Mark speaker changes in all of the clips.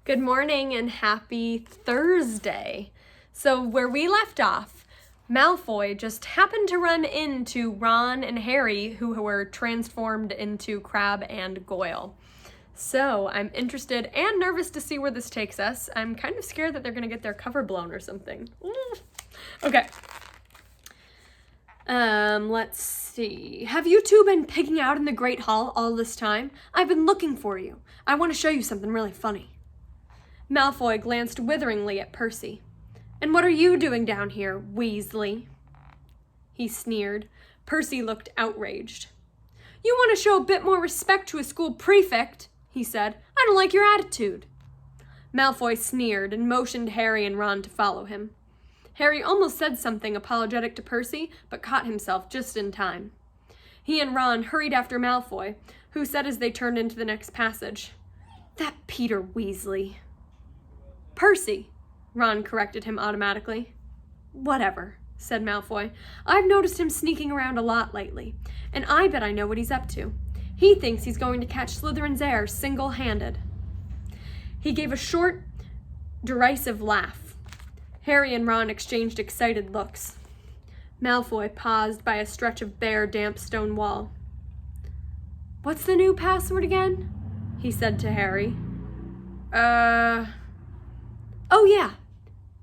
Speaker 1: Good morning and happy Thursday. So where we left off, Malfoy just happened to run into Ron and Harry, who were transformed into Crabbe and Goyle. So I'm interested and nervous to see where this takes us. I'm kind of scared that they're going to get their cover blown or something. Okay. Let's see. Have you two been pigging out in the Great Hall all this time? I've been looking for you. I want to show you something really funny. Malfoy glanced witheringly at Percy. And what are you doing down here, Weasley? He sneered. Percy looked outraged. You want to show a bit more respect to a school prefect, he said. I don't like your attitude. Malfoy sneered and motioned Harry and Ron to follow him. Harry almost said something apologetic to Percy, but caught himself just in time. He and Ron hurried after Malfoy, who said as they turned into the next passage, That Peter Weasley. Percy, Ron corrected him automatically. Whatever, said Malfoy. I've noticed him sneaking around a lot lately, and I bet I know what he's up to. He thinks he's going to catch Slytherin's heir single-handed. He gave a short, derisive laugh. Harry and Ron exchanged excited looks. Malfoy paused by a stretch of bare, damp stone wall. What's the new password again? He said to Harry. Oh yeah,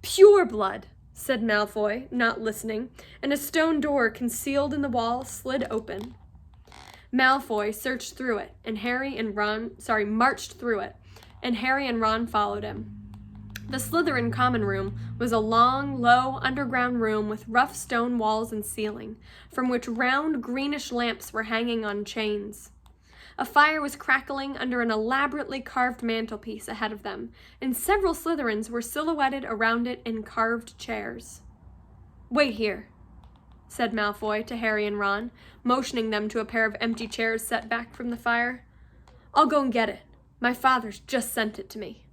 Speaker 1: pure blood, said Malfoy, not listening, and a stone door concealed in the wall slid open. Malfoy searched through it, and marched through it, and Harry and Ron followed him. The Slytherin common room was a long, low, underground room with rough stone walls and ceiling, from which round, greenish lamps were hanging on chains. A fire was crackling under an elaborately carved mantelpiece ahead of them, and several Slytherins were silhouetted around it in carved chairs. Wait here, said Malfoy to Harry and Ron, motioning them to a pair of empty chairs set back from the fire. I'll go and get it. My father's just sent it to me.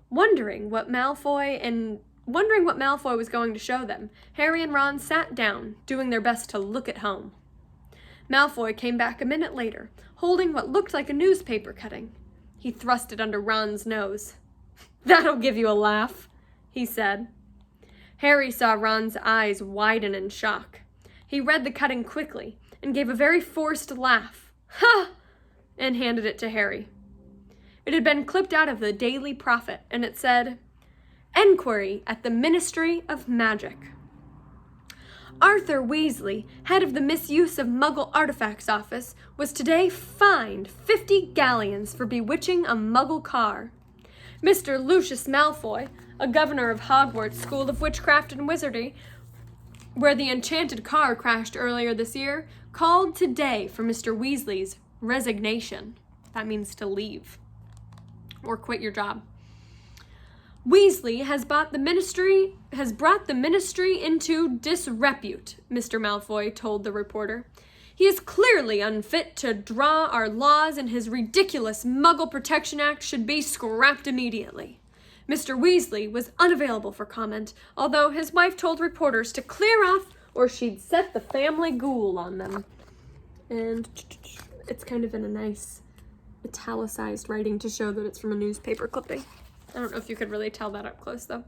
Speaker 1: Wondering what Malfoy was going to show them, Harry and Ron sat down, doing their best to look at home. Malfoy came back a minute later, holding what looked like a newspaper cutting. He thrust it under Ron's nose. That'll give you a laugh, he said. Harry saw Ron's eyes widen in shock. He read the cutting quickly and gave a very forced laugh. Ha! And handed it to Harry. It had been clipped out of the Daily Prophet, and it said, Enquiry at the Ministry of Magic. Arthur Weasley, head of the Misuse of Muggle Artifacts Office, was today fined 50 galleons for bewitching a Muggle car. Mr. Lucius Malfoy, a governor of Hogwarts School of Witchcraft and Wizardry, where the enchanted car crashed earlier this year, called today for Mr. Weasley's resignation. That means to leave or quit your job. Weasley has brought the ministry into disrepute, Mr. Malfoy told the reporter. He is clearly unfit to draw our laws, and his ridiculous Muggle Protection Act should be scrapped immediately. Mr. Weasley was unavailable for comment, although his wife told reporters to clear off or she'd set the family ghoul on them. And it's kind of in a nice italicized writing to show that it's from a newspaper clipping. I don't know if you could really tell that up close, though.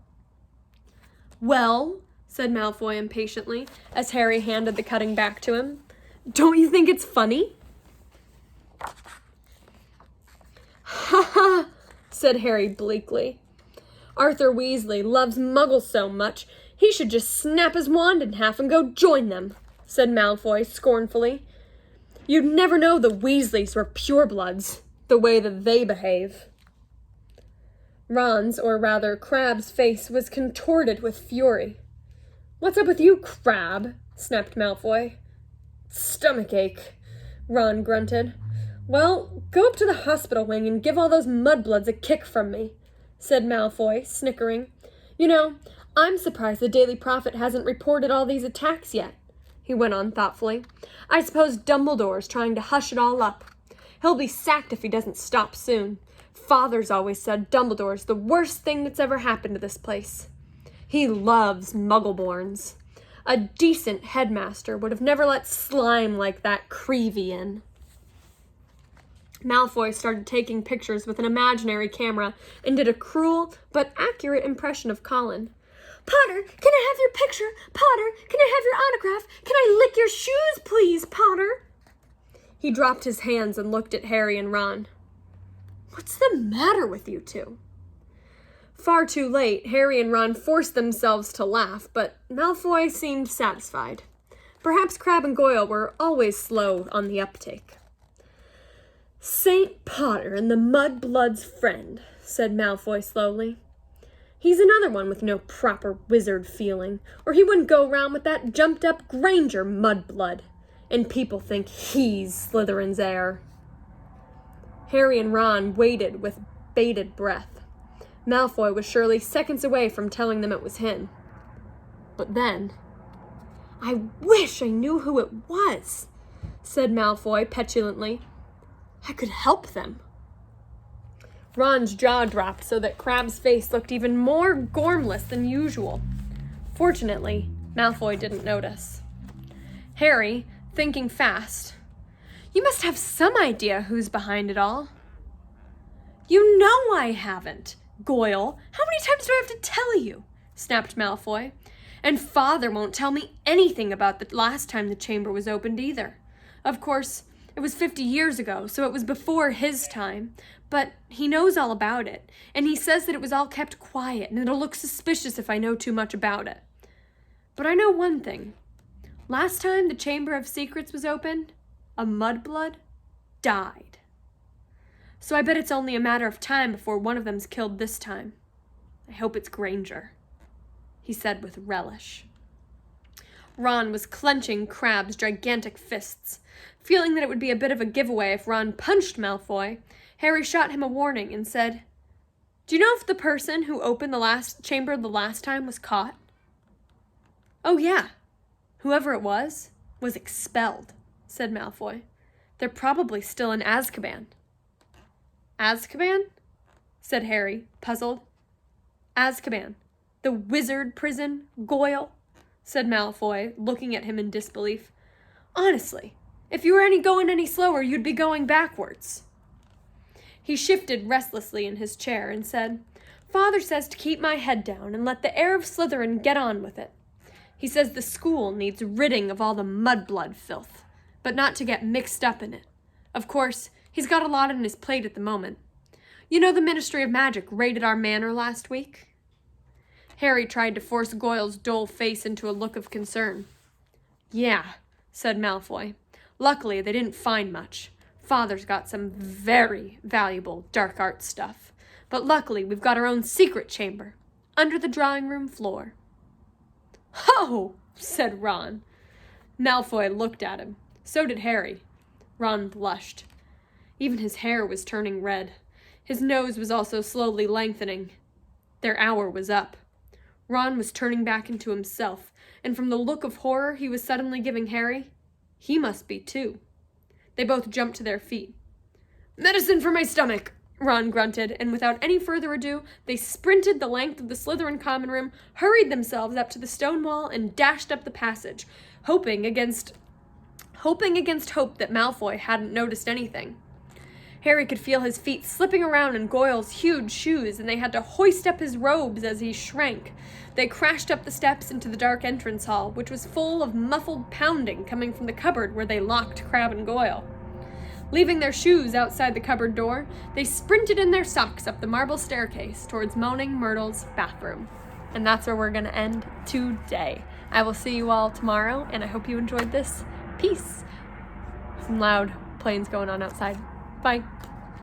Speaker 1: Well, said Malfoy impatiently, as Harry handed the cutting back to him, don't you think it's funny? Ha ha, said Harry bleakly. Arthur Weasley loves Muggles so much, he should just snap his wand in half and go join them, said Malfoy scornfully. You'd never know the Weasleys were purebloods, the way that they behave. Ron's, or rather Crabbe's, face was contorted with fury. What's up with you, Crabbe? Snapped Malfoy. Stomachache, Ron grunted. Well, go up to the hospital wing and give all those mudbloods a kick from me, said Malfoy, snickering. You know, I'm surprised the Daily Prophet hasn't reported all these attacks yet, he went on thoughtfully. I suppose Dumbledore's trying to hush it all up. He'll be sacked if he doesn't stop soon. Father's always said Dumbledore's the worst thing that's ever happened to this place. He loves Muggleborns. A decent headmaster would have never let slime like that Creevy in. Malfoy started taking pictures with an imaginary camera and did a cruel but accurate impression of Colin. Potter, can I have your picture? Potter, can I have your autograph? Can I lick your shoes, please, Potter? He dropped his hands and looked at Harry and Ron. What's the matter with you two? Far too late, Harry and Ron forced themselves to laugh, but Malfoy seemed satisfied. Perhaps Crabbe and Goyle were always slow on the uptake. St. Potter and the Mudblood's friend, said Malfoy slowly. He's another one with no proper wizard feeling, or he wouldn't go around with that jumped-up Granger Mudblood. And people think he's Slytherin's heir. Harry and Ron waited with bated breath. Malfoy was surely seconds away from telling them it was him. But then, I wish I knew who it was, said Malfoy petulantly. I could help them. Ron's jaw dropped so that Crabbe's face looked even more gormless than usual. Fortunately, Malfoy didn't notice. Harry, thinking fast, you must have some idea who's behind it all. You know I haven't, Goyle. How many times do I have to tell you? Snapped Malfoy. And Father won't tell me anything about the last time the chamber was opened either. Of course, it was 50 years ago, so it was before his time, but he knows all about it, and he says that it was all kept quiet, and it'll look suspicious if I know too much about it. But I know one thing. Last time the Chamber of Secrets was opened, a Mudblood died. So I bet it's only a matter of time before one of them's killed this time. I hope it's Granger, he said with relish. Ron was clenching Crabbe's gigantic fists. Feeling that it would be a bit of a giveaway if Ron punched Malfoy, Harry shot him a warning and said, Do you know if the person who opened the last chamber the last time was caught? Oh yeah. Whoever it was expelled, said Malfoy. They're probably still in Azkaban. Azkaban? Said Harry, puzzled. Azkaban. The wizard prison, Goyle, said Malfoy, looking at him in disbelief. Honestly, if you were going any slower, you'd be going backwards. He shifted restlessly in his chair and said, Father says to keep my head down and let the heir of Slytherin get on with it. He says the school needs ridding of all the mudblood filth, but not to get mixed up in it. Of course, he's got a lot on his plate at the moment. You know the Ministry of Magic raided our manor last week? Harry tried to force Goyle's dull face into a look of concern. Yeah, said Malfoy. Luckily, they didn't find much. Father's got some very valuable dark art stuff. But luckily, we've got our own secret chamber, under the drawing room floor. Ho! Said Ron. Malfoy looked at him. So did Harry. Ron blushed. Even his hair was turning red. His nose was also slowly lengthening. Their hour was up. Ron was turning back into himself, and from the look of horror he was suddenly giving Harry, he must be too. They both jumped to their feet. Medicine for my stomach, Ron grunted, and without any further ado, they sprinted the length of the Slytherin common room, hurried themselves up to the stone wall, and dashed up the passage, hoping against hope that Malfoy hadn't noticed anything. Harry could feel his feet slipping around in Goyle's huge shoes, and they had to hoist up his robes as he shrank. They crashed up the steps into the dark entrance hall, which was full of muffled pounding coming from the cupboard where they locked Crabbe and Goyle. Leaving their shoes outside the cupboard door, they sprinted in their socks up the marble staircase towards Moaning Myrtle's bathroom. And that's where we're going to end today. I will see you all tomorrow, and I hope you enjoyed this. Peace. Some loud planes going on outside. Bye.